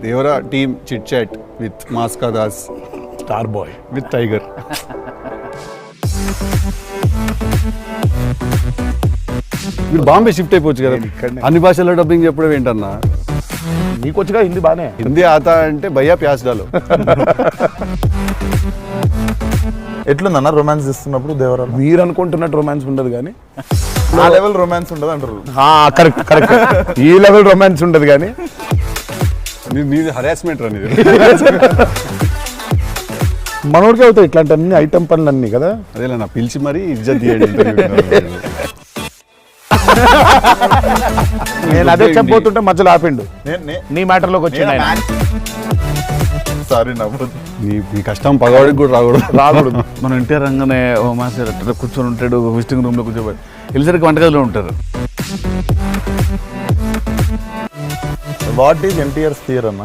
Devara team chit chat with మాస్కా Das star boy with tiger. మీరు Bombay shift అయిపోవచ్చు కదా, ఇక్కడనే. అన్ని భాషల్లో డబ్బింగ్ చెప్పడం ఏంటన్నా? నీకు వచ్చుగా హిందీ బానే. హిందీ ఆతా అంటే భయ్యా ప్యాస్ డాలో. ఎట్లుందన్న రొమాన్స్ ఇస్తున్నప్పుడు దేవరాలు? మీరు అనుకుంటున్నట్టు రొమాన్స్ ఉండదు కానీ ఆ లెవెల్ రొమాన్స్ ఉండదు అంటారు. కరెక్ట్ కరెక్ట్ ఈ లెవెల్ రొమాన్స్ ఉండదు కానీ నీది హరాస్మెంట్ రా నీది. మనోడికి అవుతాయి ఇట్లాంటి అన్ని ఐటమ్ పనులు అన్ని కదా. అదేలా నా పిలిచి మరీ ఇజ్జత్ తీయండి interview. నేను అదే చెప్పబోతుంటే మధ్యలో ఆపిండు. నే- నీ మ్యాటర్లోకి వచ్చింది ఆయన. సారీ నవ్వదు. నీ కష్టం పగవాడికి కూడా రాకూడదు. రాకూడదు. మనం ఎన్టీఆర్ రంగానే ఓ మాస్టర్ అట్లా కూర్చొని ఉంటాడు, విజిటింగ్ రూమ్లో కూర్చోబెట్టి వెళ్ళేసరికి వంటగదిలో ఉంటారు. వాట్ ఈజ్ ఎన్టీఆర్స్ థియర్ అన్న?